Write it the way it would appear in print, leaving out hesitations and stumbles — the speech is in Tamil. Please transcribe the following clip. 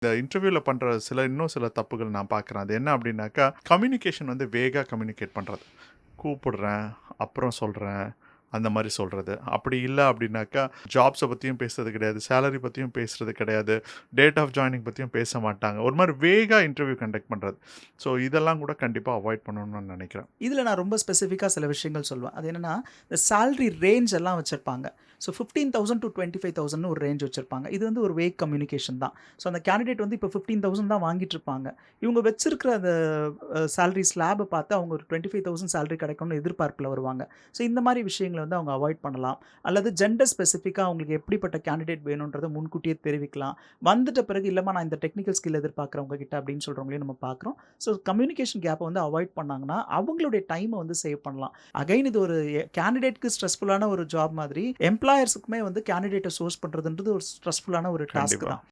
இந்த இன்டர்வியூல பண்ற இன்னும் சில தப்புகள் நான் பார்க்குறேன். அது என்ன அப்டின்னாக்கா, கம்யூனிகேஷன் வந்து வேகா கம்யூனிகேட் பண்றது. கூப்பிடுறேன், அப்புறம் சொல்றேன், அந்த மாரி சொல்றது. அப்படி இல்ல அப்டின்னாக்கா, ஜாப்ஸ பத்தியும் பேசுறது கிடையாது, சேலரி பத்தியும் பேசுறது கிடையாது, டேட் ஆஃப் ஜாயினிங் பத்தியும் பேச மாட்டாங்க. ஒரு மாரி வேகா இன்டர்வியூ கண்டக்ட் பண்றது. ஸோ இதெல்லாம் கூட கண்டிப்பா அவாய்ட் பண்ணணும்னு நான் நெனைக்கிறேன். இதில நான் ரொம்ப ஸ்பெசிஃபிக்கா சில விஷயங்கள் சொல்லுவேன். அது என்னன்னா, இந்த சேலரி ரேஞ்ச் எல்லாம் வச்சிருப்பாங்க. ஸோ 15,000 டூ 25,000ன்னு ஒரு ரேஞ்ச் வச்சிருப்பாங்க. இது வந்து ஒரு வேக் கம்யூனிகேஷன் தான். ஸோ அந்த கேண்டிடேட் வந்து இப்போ 15,000 தான் வாங்கிட்டு இருப்பாங்க. இவங்க வச்சிருக்கிற அந்த சேலரி ஸ்லாப பார்த்து அவங்க ஒரு 25,000 சேலரி கிடைக்கும்னு எதிர்பார்ப்புல வருவாங்க. ஸோ இந்த மாரி விஷயங்கள வந்து அவங்க அவாய்ட் பண்ணலாம். அல்லது ஜெண்டர் ஸ்பெசிஃபிக்கா அவங்களுக்கு எப்படிப்பட்ட கேண்டிடேட் வேணும்ன்றத முன்கூட்டியே தெரிவிக்கலாம். வந்துட்ட பிறகு இல்லம்மா நான் இந்த டெக்னிக்கல் ஸ்கில் எதிர்பார்க்குறேன் உங்ககிட்ட அப்படின்னு சொல்றவங்களையும் நம்ம பார்க்குறோம். ஸோ கம்யூனிகேஷன் கேப்ப வந்து அவாய்ட் பண்ணாங்கன்னா, அவங்களுடைய டைம வந்து சேவ் பண்ணலாம். அகைன் இது ஒரு கேண்டிடேட்க்கு ஸ்ட்ரெஸ்ஃபுல்லான ஒரு ஜாப் மாதிரி, எம்ப்ளாயர்ஸுக்குமே வந்து கேண்டிடேட்ட சோர்ஸ் பண்றதுன்றது ஒரு ஸ்ட்ரெஸ்ஃபுல்லான ஒரு டாஸ்க் கண்டிப்பா. தான்.